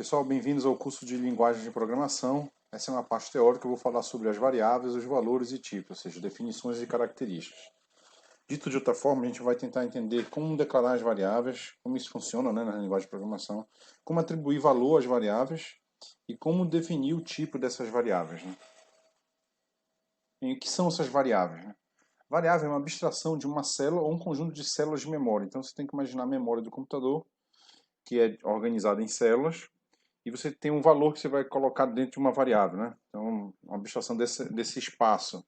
Pessoal, bem-vindos ao curso de Linguagem de Programação. Essa é uma parte teórica, eu vou falar sobre as variáveis, os valores e tipos, ou seja, definições e características. Dito de outra forma, a gente vai tentar entender como declarar as variáveis, como isso funciona, né, na linguagem de programação, como atribuir valor às variáveis e como definir o tipo dessas variáveis. Né? E o que são essas variáveis? Né? Variável é uma abstração de uma célula ou um conjunto de células de memória. Então você tem que imaginar a memória do computador, que é organizada em células, e você tem um valor que você vai colocar dentro de uma variável, né? Então, uma abstração desse espaço,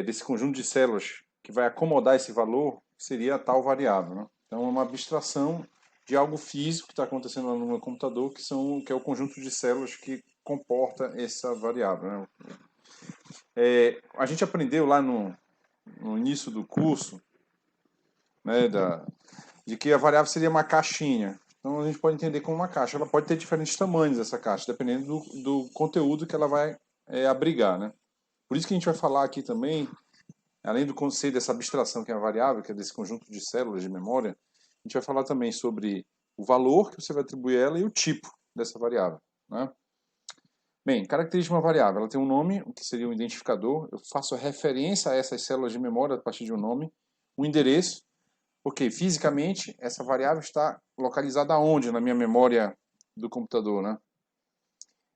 desse conjunto de células que vai acomodar esse valor, seria a tal variável, né? Então, é uma abstração de algo físico que está acontecendo lá no meu computador, que é o conjunto de células que comporta essa variável, né? A gente aprendeu lá no início do curso, né, de que a variável seria uma caixinha. Então a gente pode entender como uma caixa. Ela pode ter diferentes tamanhos, essa caixa, dependendo do conteúdo que ela vai abrigar. Né? Por isso que a gente vai falar aqui também, além do conceito dessa abstração que é a variável, que é desse conjunto de células de memória, a gente vai falar também sobre o valor que você vai atribuir a ela e o tipo dessa variável. Né? Bem, característica de uma variável, ela tem um nome, que seria um identificador. Eu faço referência a essas células de memória a partir de um nome, um endereço, porque fisicamente essa variável está localizada onde na minha memória do computador, né?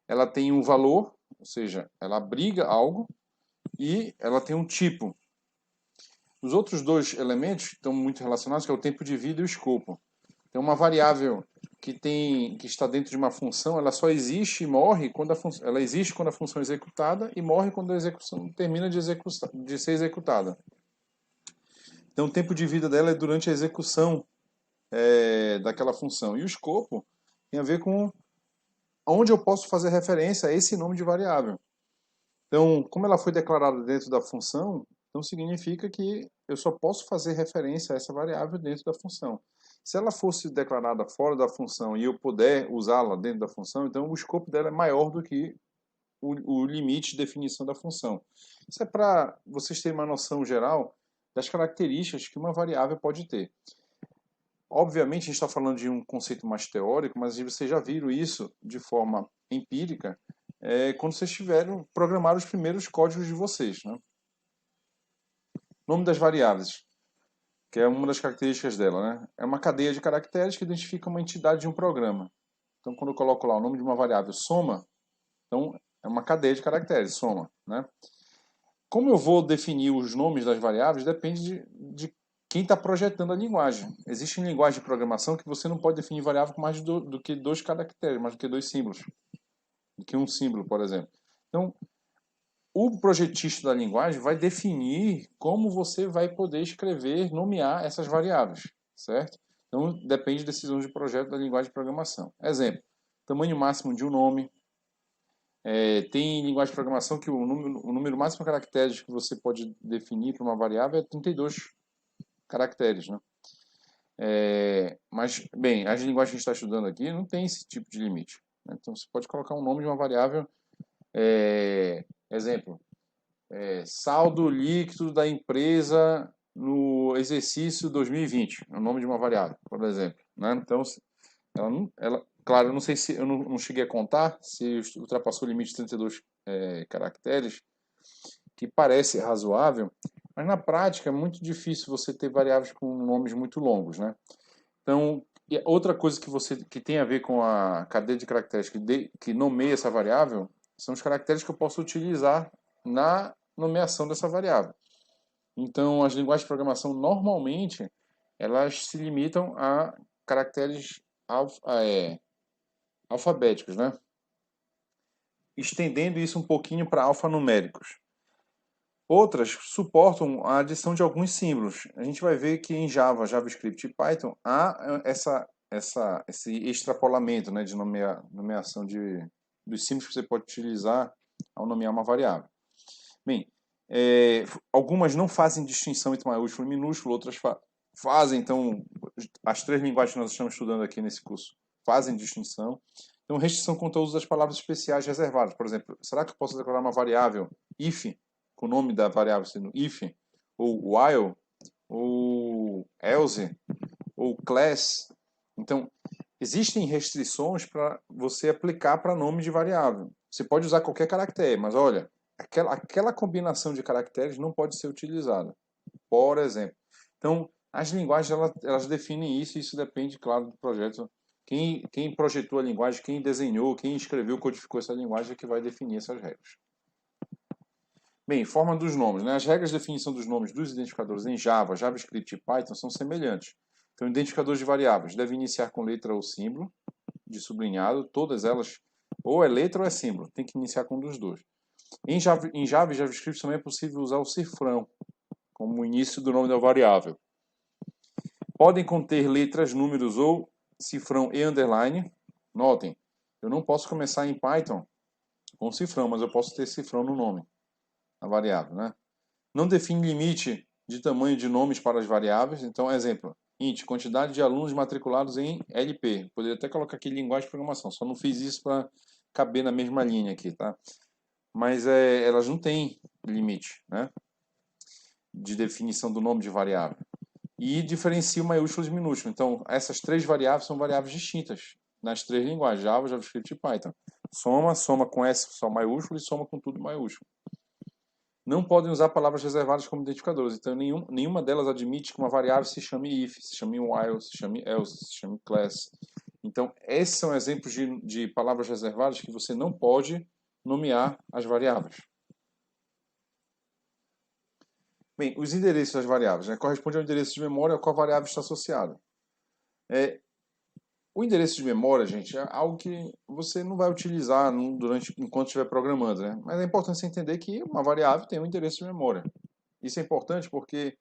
Ela tem um valor, ou seja, ela abriga algo e ela tem um tipo. Os outros dois elementos estão muito relacionados, que é o tempo de vida e o escopo. Então, uma variável que está dentro de uma função, ela só existe e morre quando ela existe quando a função é executada e morre quando a execução termina de ser executada. Então, o tempo de vida dela é durante a execução daquela função. E o escopo tem a ver com onde eu posso fazer referência a esse nome de variável. Então, como ela foi declarada dentro da função, então significa que eu só posso fazer referência a essa variável dentro da função. Se ela fosse declarada fora da função e eu puder usá-la dentro da função, então o escopo dela é maior do que o limite de definição da função. Isso é para vocês terem uma noção geral das características que uma variável pode ter. Obviamente, a gente está falando de um conceito mais teórico, mas vocês já viram isso de forma empírica quando vocês tiveram programar os primeiros códigos de vocês. Né? Nome das variáveis, que é uma das características dela. Né? É uma cadeia de caracteres que identifica uma entidade de um programa. Então, quando eu coloco lá o nome de uma variável soma, então é uma cadeia de caracteres, soma. Né? Como eu vou definir os nomes das variáveis depende de quem está projetando a linguagem. Existe linguagem de programação que você não pode definir variável com mais do que dois caracteres, mais do que dois símbolos, do que um símbolo, por exemplo. Então, o projetista da linguagem vai definir como você vai poder escrever, nomear essas variáveis, certo? Então, depende de decisões de projeto da linguagem de programação. Exemplo, tamanho máximo de um nome. Tem linguagem de programação que o número máximo de caracteres que você pode definir para uma variável é 32 caracteres, né? Mas, bem, as linguagens que a gente está estudando aqui não tem esse tipo de limite. Né? Então, você pode colocar um nome de uma variável, exemplo, saldo líquido da empresa no exercício 2020, é o nome de uma variável, por exemplo. Né? Então, claro, eu não sei se eu não cheguei a contar se ultrapassou o limite de 32 caracteres, que parece razoável, mas na prática é muito difícil você ter variáveis com nomes muito longos, né? Então, outra coisa que tem a ver com a cadeia de caracteres que nomeia essa variável são os caracteres que eu posso utilizar na nomeação dessa variável. Então, as linguagens de programação normalmente elas se limitam a caracteres alfabéticos, né? Estendendo isso um pouquinho para alfanuméricos. Outras suportam a adição de alguns símbolos. A gente vai ver que em Java, JavaScript e Python há esse extrapolamento, né, de nomeação dos símbolos que você pode utilizar ao nomear uma variável. Bem, algumas não fazem distinção entre maiúsculo e minúsculo, outras fazem. Então, as três linguagens que nós estamos estudando aqui nesse curso fazem distinção. Então, restrição quanto ao uso das palavras especiais reservadas. Por exemplo, será que eu posso declarar uma variável if, com o nome da variável sendo if, ou while, ou else, ou class? Então, existem restrições para você aplicar para nome de variável. Você pode usar qualquer caractere, mas olha, aquela combinação de caracteres não pode ser utilizada. Por exemplo. Então, as linguagens elas definem isso, e isso depende, claro, do projeto. Quem projetou a linguagem, quem desenhou, quem escreveu, codificou essa linguagem é que vai definir essas regras. Bem, forma dos nomes, né? As regras de definição dos nomes dos identificadores em Java, JavaScript e Python são semelhantes. Então, identificadores de variáveis devem iniciar com letra ou símbolo de sublinhado, todas elas, ou é letra ou é símbolo, tem que iniciar com um dos dois. Em Java e JavaScript também é possível usar o cifrão como início do nome da variável. Podem conter letras, números ou cifrão e underline. Notem, eu não posso começar em Python com cifrão, mas eu posso ter cifrão no nome, na variável, né? Não define limite de tamanho de nomes para as variáveis. Então, exemplo, int, quantidade de alunos matriculados em LP. Poderia até colocar aqui linguagem de programação, só não fiz isso para caber na mesma linha aqui, tá? Mas elas não têm limite, né? De definição do nome de variável. E diferencia o maiúsculo de minúsculo. Então, essas três variáveis são variáveis distintas nas três linguagens, Java, JavaScript e Python. Soma com S só maiúsculo e soma com tudo maiúsculo. Não podem usar palavras reservadas como identificadores. Então, nenhuma delas admite que uma variável se chame if, se chame while, se chame else, se chame class. Então, esses são exemplos de palavras reservadas que você não pode nomear as variáveis. Bem, os endereços das variáveis, né, corresponde ao endereço de memória ao qual a variável está associada. O endereço de memória, gente, é algo que você não vai utilizar enquanto estiver programando, né? Mas é importante você entender que uma variável tem um endereço de memória. Isso é importante porque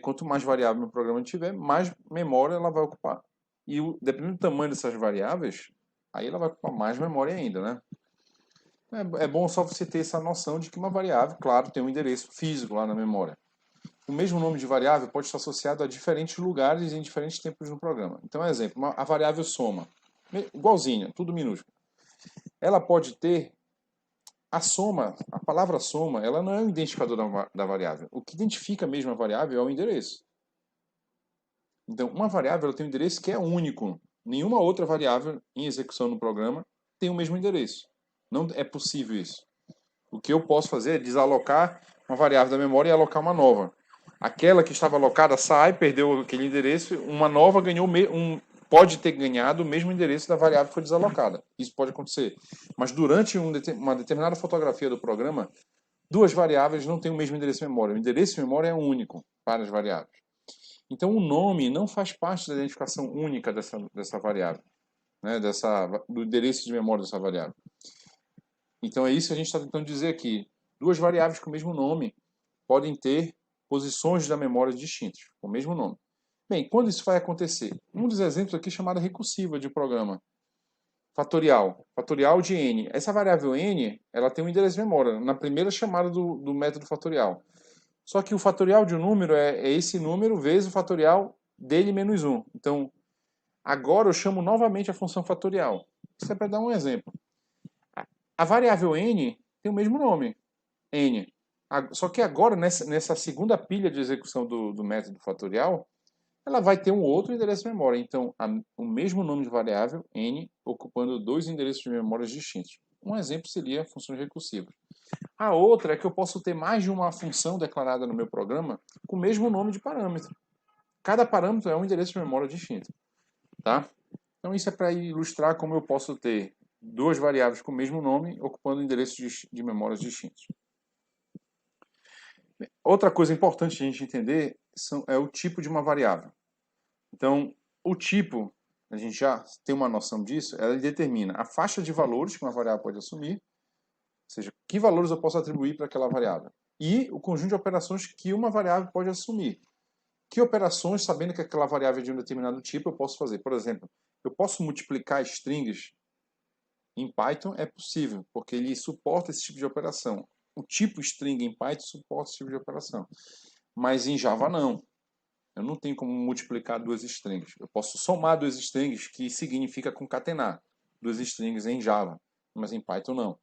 quanto mais variável no programa tiver, mais memória ela vai ocupar. E dependendo do tamanho dessas variáveis, aí ela vai ocupar mais memória ainda, né? É bom só você ter essa noção de que uma variável, claro, tem um endereço físico lá na memória. O mesmo nome de variável pode estar associado a diferentes lugares em diferentes tempos no programa. Então, exemplo, a variável soma, igualzinha, tudo minúsculo. Ela pode ter a soma, a palavra soma, ela não é um identificador da variável. O que identifica mesmo a variável é o endereço. Então, uma variável ela tem um endereço que é único. Nenhuma outra variável em execução no programa tem o mesmo endereço. Não é possível isso. O que eu posso fazer é desalocar uma variável da memória e alocar uma nova. Aquela que estava alocada sai, perdeu aquele endereço, uma nova ganhou pode ter ganhado o mesmo endereço da variável que foi desalocada. Isso pode acontecer. Mas durante uma determinada fotografia do programa, duas variáveis não têm o mesmo endereço de memória. O endereço de memória é único para as variáveis. Então, o nome não faz parte da identificação única dessa variável, né? Do endereço de memória dessa variável. Então, é isso que a gente está tentando dizer aqui. Duas variáveis com o mesmo nome podem ter posições da memória distintas, com o mesmo nome. Bem, quando isso vai acontecer? Um dos exemplos aqui é chamada recursiva de programa. Fatorial. Fatorial de n. Essa variável n, ela tem um endereço de memória na primeira chamada do método fatorial. Só que o fatorial de um número é esse número vezes o fatorial dele menos 1. Então, agora eu chamo novamente a função fatorial. Isso é para dar um exemplo. A variável n tem o mesmo nome, n. Só que agora, nessa segunda pilha de execução do método fatorial, ela vai ter um outro endereço de memória. Então, o mesmo nome de variável, n, ocupando dois endereços de memória distintos. Um exemplo seria funções recursivas. A outra é que eu posso ter mais de uma função declarada no meu programa com o mesmo nome de parâmetro. Cada parâmetro é um endereço de memória distinto. Tá? Então, isso é para ilustrar como eu posso ter duas variáveis com o mesmo nome ocupando endereços de memórias distintos. Outra coisa importante a gente entender é o tipo de uma variável. Então, o tipo, a gente já tem uma noção disso, ela determina a faixa de valores que uma variável pode assumir, ou seja, que valores eu posso atribuir para aquela variável, e o conjunto de operações que uma variável pode assumir. Que operações, sabendo que aquela variável é de um determinado tipo, eu posso fazer? Por exemplo, eu posso multiplicar strings em Python? É possível, porque ele suporta esse tipo de operação. O tipo string em Python suporta esse tipo de operação. Mas em Java não. Eu não tenho como multiplicar duas strings. Eu posso somar duas strings, que significa concatenar duas strings em Java, mas em Python não.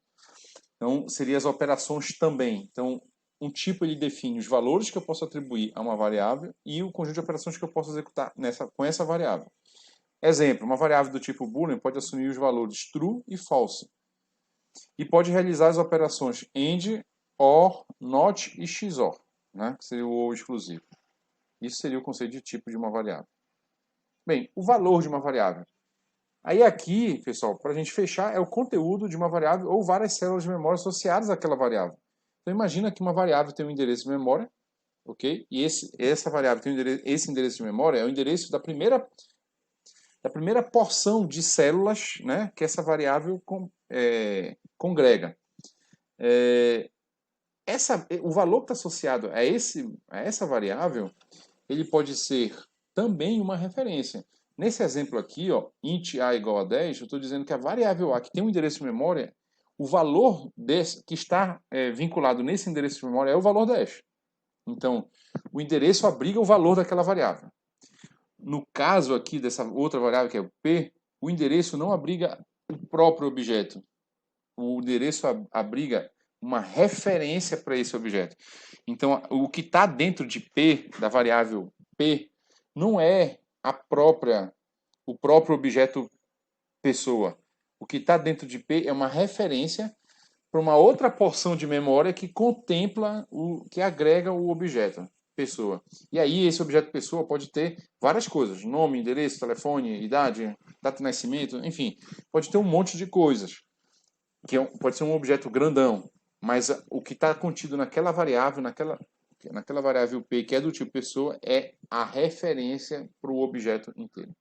Então, seriam as operações também. Então, um tipo ele define os valores que eu posso atribuir a uma variável e o conjunto de operações que eu posso executar com essa variável. Exemplo, uma variável do tipo boolean pode assumir os valores true e false. E pode realizar as operações AND, OR, NOT e XOR, né? Que seria o OR exclusivo. Isso seria o conceito de tipo de uma variável. Bem, o valor de uma variável. Aí aqui, pessoal, para a gente fechar, é o conteúdo de uma variável ou várias células de memória associadas àquela variável. Então imagina que uma variável tem um endereço de memória, ok? E essa variável tem esse endereço de memória é o endereço da primeira porção de células, né, que essa variável congrega. O valor que está associado a essa variável, ele pode ser também uma referência. Nesse exemplo aqui, ó, int a igual a 10, eu estou dizendo que a variável a que tem um endereço de memória, o valor que está vinculado nesse endereço de memória é o valor 10. Então, o endereço abriga o valor daquela variável. No caso aqui dessa outra variável, que é o p, o endereço não abriga o próprio objeto. O endereço abriga uma referência para esse objeto. Então, o que está dentro de p, da variável p, não é o próprio objeto pessoa. O que está dentro de p é uma referência para uma outra porção de memória que contempla, que agrega o objeto pessoa. E aí esse objeto pessoa pode ter várias coisas, nome, endereço, telefone, idade, data de nascimento, enfim, pode ter um monte de coisas, pode ser um objeto grandão, mas o que está contido naquela variável, naquela variável P, que é do tipo pessoa, é a referência para o objeto inteiro.